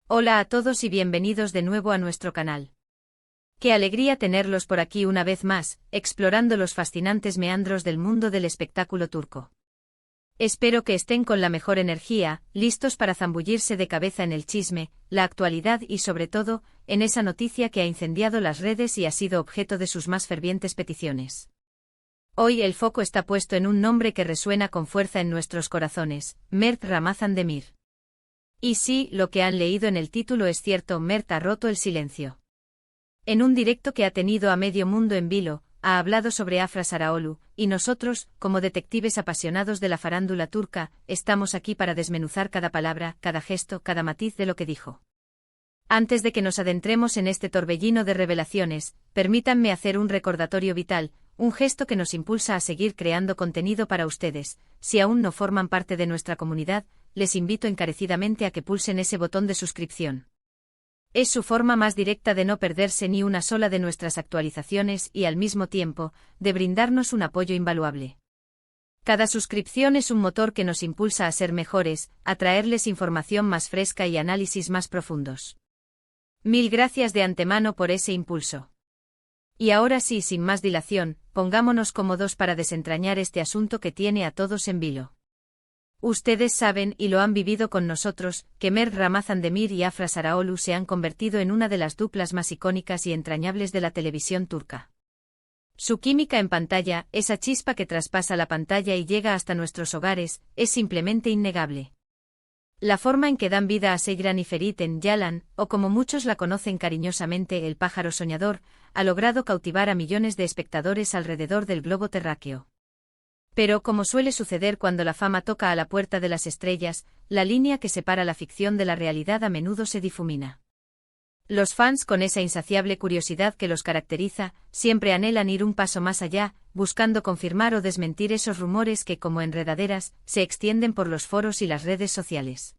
Hola a todos y bienvenidos de nuevo a nuestro canal. Qué alegría tenerlos por aquí una vez más, explorando los fascinantes meandros del mundo del espectáculo turco. Espero que estén con la mejor energía, listos para zambullirse de cabeza en el chisme, la actualidad y sobre todo, en esa noticia que ha incendiado las redes y ha sido objeto de sus más fervientes peticiones. Hoy el foco está puesto en un nombre que resuena con fuerza en nuestros corazones, Mert Ramazan Demir. Y sí, lo que han leído en el título es cierto, Mert ha roto el silencio. En un directo que ha tenido a medio mundo en vilo, ha hablado sobre Afra Saraoglu, y nosotros, como detectives apasionados de la farándula turca, estamos aquí para desmenuzar cada palabra, cada gesto, cada matiz de lo que dijo. Antes de que nos adentremos en este torbellino de revelaciones, permítanme hacer un recordatorio vital, un gesto que nos impulsa a seguir creando contenido para ustedes. Si aún no forman parte de nuestra comunidad, les invito encarecidamente a que pulsen ese botón de suscripción. Es su forma más directa de no perderse ni una sola de nuestras actualizaciones y, al mismo tiempo, de brindarnos un apoyo invaluable. Cada suscripción es un motor que nos impulsa a ser mejores, a traerles información más fresca y análisis más profundos. Mil gracias de antemano por ese impulso. Y ahora sí, sin más dilación, pongámonos cómodos para desentrañar este asunto que tiene a todos en vilo. Ustedes saben, y lo han vivido con nosotros, que Mert Ramazan Demir y Afra Saraoglu se han convertido en una de las duplas más icónicas y entrañables de la televisión turca. Su química en pantalla, esa chispa que traspasa la pantalla y llega hasta nuestros hogares, es simplemente innegable. La forma en que dan vida a Seyran y Ferit en Yalan, o como muchos la conocen cariñosamente, el pájaro soñador, ha logrado cautivar a millones de espectadores alrededor del globo terráqueo. Pero, como suele suceder cuando la fama toca a la puerta de las estrellas, la línea que separa la ficción de la realidad a menudo se difumina. Los fans, con esa insaciable curiosidad que los caracteriza, siempre anhelan ir un paso más allá, buscando confirmar o desmentir esos rumores que, como enredaderas, se extienden por los foros y las redes sociales.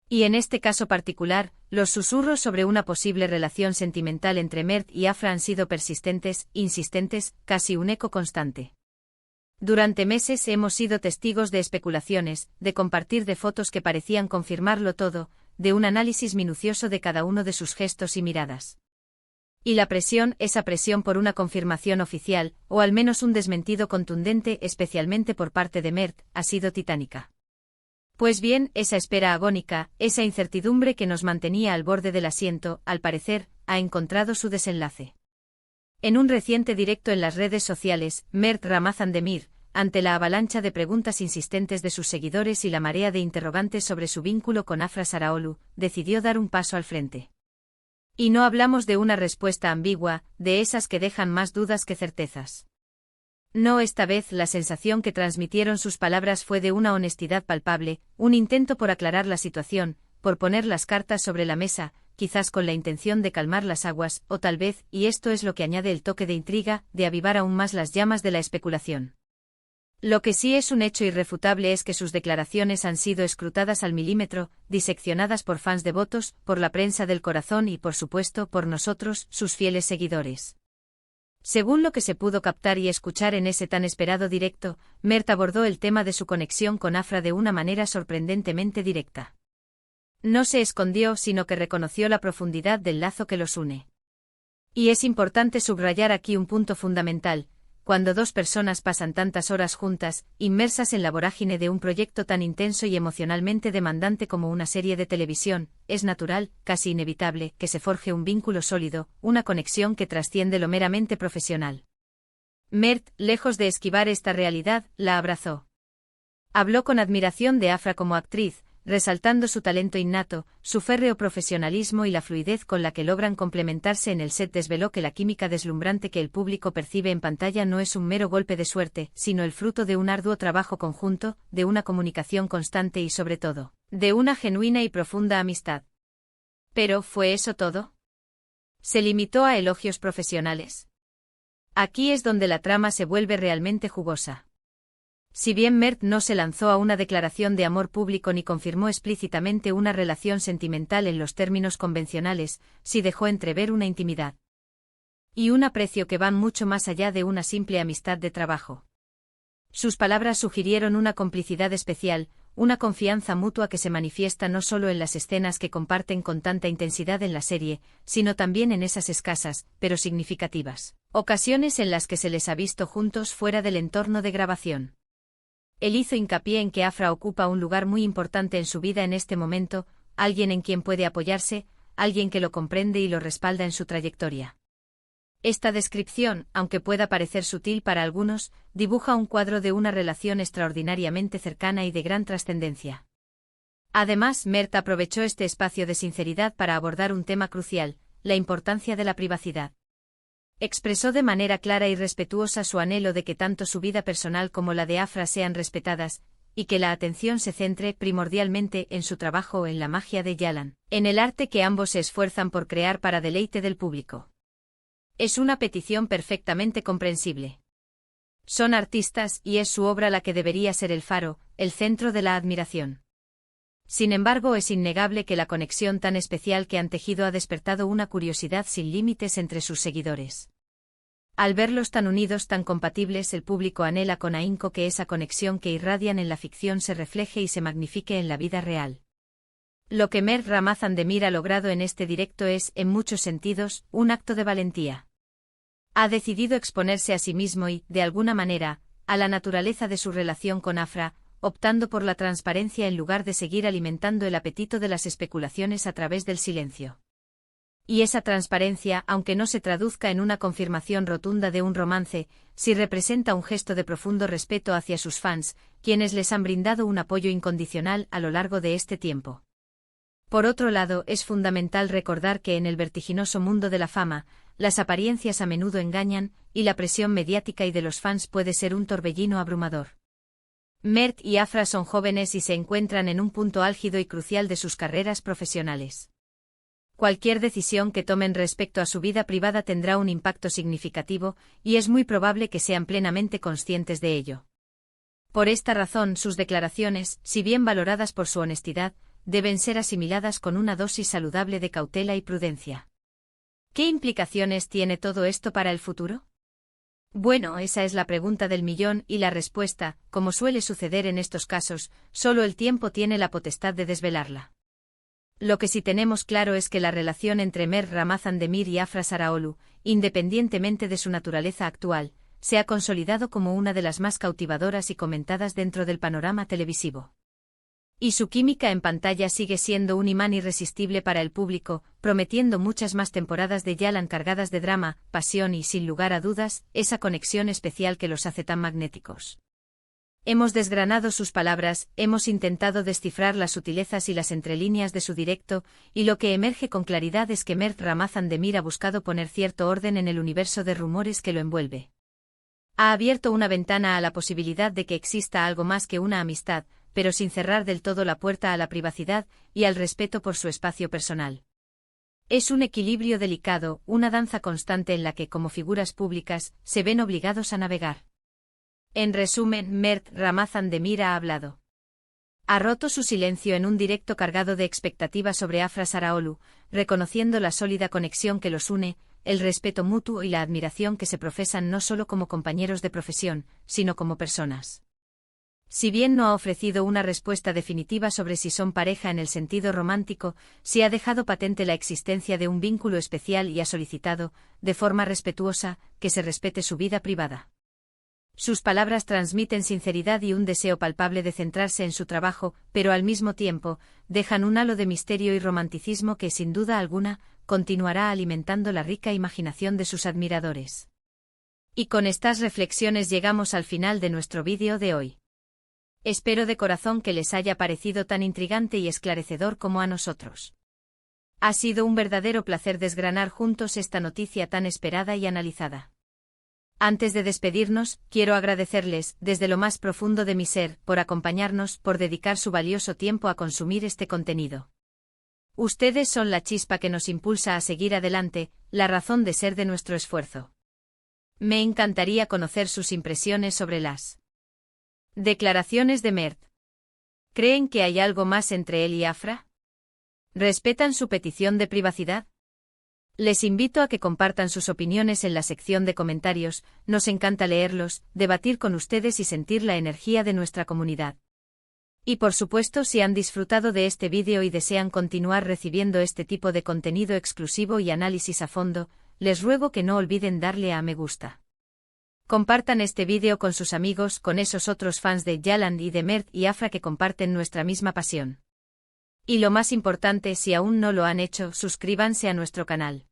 Y en este caso particular, los susurros sobre una posible relación sentimental entre Mert y Afra han sido persistentes, insistentes, casi un eco constante. Durante meses hemos sido testigos de especulaciones, de compartir de fotos que parecían confirmarlo todo, de un análisis minucioso de cada uno de sus gestos y miradas. Y la presión, esa presión por una confirmación oficial, o al menos un desmentido contundente, especialmente por parte de Mert, ha sido titánica. Pues bien, esa espera agónica, esa incertidumbre que nos mantenía al borde del asiento, al parecer, ha encontrado su desenlace. En un reciente directo en las redes sociales, Mert Ramazan Demir, ante la avalancha de preguntas insistentes de sus seguidores y la marea de interrogantes sobre su vínculo con Afra Saraoglu, decidió dar un paso al frente. Y no hablamos de una respuesta ambigua, de esas que dejan más dudas que certezas. No, esta vez la sensación que transmitieron sus palabras fue de una honestidad palpable, un intento por aclarar la situación, por poner las cartas sobre la mesa, quizás con la intención de calmar las aguas, o tal vez, y esto es lo que añade el toque de intriga, de avivar aún más las llamas de la especulación. Lo que sí es un hecho irrefutable es que sus declaraciones han sido escrutadas al milímetro, diseccionadas por fans devotos, por la prensa del corazón y, por supuesto, por nosotros, sus fieles seguidores. Según lo que se pudo captar y escuchar en ese tan esperado directo, Mert abordó el tema de su conexión con Afra de una manera sorprendentemente directa. No se escondió, sino que reconoció la profundidad del lazo que los une. Y es importante subrayar aquí un punto fundamental: cuando dos personas pasan tantas horas juntas, inmersas en la vorágine de un proyecto tan intenso y emocionalmente demandante como una serie de televisión, es natural, casi inevitable, que se forje un vínculo sólido, una conexión que trasciende lo meramente profesional. Mert, lejos de esquivar esta realidad, la abrazó. Habló con admiración de Afra como actriz, resaltando su talento innato, su férreo profesionalismo y la fluidez con la que logran complementarse en el set. Desveló que la química deslumbrante que el público percibe en pantalla no es un mero golpe de suerte, sino el fruto de un arduo trabajo conjunto, de una comunicación constante y, sobre todo, de una genuina y profunda amistad. Pero, ¿fue eso todo? ¿Se limitó a elogios profesionales? Aquí es donde la trama se vuelve realmente jugosa. Si bien Mert no se lanzó a una declaración de amor público ni confirmó explícitamente una relación sentimental en los términos convencionales, sí dejó entrever una intimidad y un aprecio que van mucho más allá de una simple amistad de trabajo. Sus palabras sugirieron una complicidad especial, una confianza mutua que se manifiesta no solo en las escenas que comparten con tanta intensidad en la serie, sino también en esas escasas, pero significativas, ocasiones en las que se les ha visto juntos fuera del entorno de grabación. Él hizo hincapié en que Afra ocupa un lugar muy importante en su vida en este momento, alguien en quien puede apoyarse, alguien que lo comprende y lo respalda en su trayectoria. Esta descripción, aunque pueda parecer sutil para algunos, dibuja un cuadro de una relación extraordinariamente cercana y de gran trascendencia. Además, Mert aprovechó este espacio de sinceridad para abordar un tema crucial, la importancia de la privacidad. Expresó de manera clara y respetuosa su anhelo de que tanto su vida personal como la de Afra sean respetadas, y que la atención se centre primordialmente en su trabajo o en la magia de Yalan, en el arte que ambos se esfuerzan por crear para deleite del público. Es una petición perfectamente comprensible. Son artistas y es su obra la que debería ser el faro, el centro de la admiración. Sin embargo, es innegable que la conexión tan especial que han tejido ha despertado una curiosidad sin límites entre sus seguidores. Al verlos tan unidos, tan compatibles, el público anhela con ahínco que esa conexión que irradian en la ficción se refleje y se magnifique en la vida real. Lo que Mert Ramazan Demir ha logrado en este directo es, en muchos sentidos, un acto de valentía. Ha decidido exponerse a sí mismo y, de alguna manera, a la naturaleza de su relación con Afra, optando por la transparencia en lugar de seguir alimentando el apetito de las especulaciones a través del silencio. Y esa transparencia, aunque no se traduzca en una confirmación rotunda de un romance, sí representa un gesto de profundo respeto hacia sus fans, quienes les han brindado un apoyo incondicional a lo largo de este tiempo. Por otro lado, es fundamental recordar que en el vertiginoso mundo de la fama, las apariencias a menudo engañan, y la presión mediática y de los fans puede ser un torbellino abrumador. Mert y Afra son jóvenes y se encuentran en un punto álgido y crucial de sus carreras profesionales. Cualquier decisión que tomen respecto a su vida privada tendrá un impacto significativo, y es muy probable que sean plenamente conscientes de ello. Por esta razón, sus declaraciones, si bien valoradas por su honestidad, deben ser asimiladas con una dosis saludable de cautela y prudencia. ¿Qué implicaciones tiene todo esto para el futuro? Bueno, esa es la pregunta del millón y la respuesta, como suele suceder en estos casos, solo el tiempo tiene la potestad de desvelarla. Lo que sí tenemos claro es que la relación entre Mert Ramazan Demir y Afra Saraolu, independientemente de su naturaleza actual, se ha consolidado como una de las más cautivadoras y comentadas dentro del panorama televisivo. Y su química en pantalla sigue siendo un imán irresistible para el público, prometiendo muchas más temporadas de Yalan cargadas de drama, pasión y, sin lugar a dudas, esa conexión especial que los hace tan magnéticos. Hemos desgranado sus palabras, hemos intentado descifrar las sutilezas y las entrelíneas de su directo, y lo que emerge con claridad es que Mert Ramazan Demir ha buscado poner cierto orden en el universo de rumores que lo envuelve. Ha abierto una ventana a la posibilidad de que exista algo más que una amistad, pero sin cerrar del todo la puerta a la privacidad y al respeto por su espacio personal. Es un equilibrio delicado, una danza constante en la que, como figuras públicas, se ven obligados a navegar. En resumen, Mert Ramazan Demir ha hablado. Ha roto su silencio en un directo cargado de expectativas sobre Afra Saraolu, reconociendo la sólida conexión que los une, el respeto mutuo y la admiración que se profesan no solo como compañeros de profesión, sino como personas. Si bien no ha ofrecido una respuesta definitiva sobre si son pareja en el sentido romántico, sí ha dejado patente la existencia de un vínculo especial y ha solicitado, de forma respetuosa, que se respete su vida privada. Sus palabras transmiten sinceridad y un deseo palpable de centrarse en su trabajo, pero al mismo tiempo, dejan un halo de misterio y romanticismo que, sin duda alguna, continuará alimentando la rica imaginación de sus admiradores. Y con estas reflexiones llegamos al final de nuestro vídeo de hoy. Espero de corazón que les haya parecido tan intrigante y esclarecedor como a nosotros. Ha sido un verdadero placer desgranar juntos esta noticia tan esperada y analizada. Antes de despedirnos, quiero agradecerles, desde lo más profundo de mi ser, por acompañarnos, por dedicar su valioso tiempo a consumir este contenido. Ustedes son la chispa que nos impulsa a seguir adelante, la razón de ser de nuestro esfuerzo. Me encantaría conocer sus impresiones sobre las declaraciones de Mert. ¿Creen que hay algo más entre él y Afra? ¿Respetan su petición de privacidad? Les invito a que compartan sus opiniones en la sección de comentarios, nos encanta leerlos, debatir con ustedes y sentir la energía de nuestra comunidad. Y por supuesto, si han disfrutado de este vídeo y desean continuar recibiendo este tipo de contenido exclusivo y análisis a fondo, les ruego que no olviden darle a me gusta. Compartan este vídeo con sus amigos, con esos otros fans de Yalan y de Mert y Afra que comparten nuestra misma pasión. Y lo más importante, si aún no lo han hecho, suscríbanse a nuestro canal.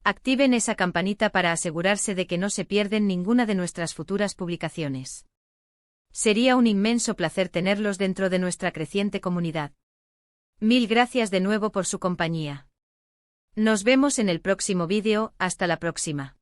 Activen esa campanita para asegurarse de que no se pierden ninguna de nuestras futuras publicaciones. Sería un inmenso placer tenerlos dentro de nuestra creciente comunidad. Mil gracias de nuevo por su compañía. Nos vemos en el próximo vídeo, hasta la próxima.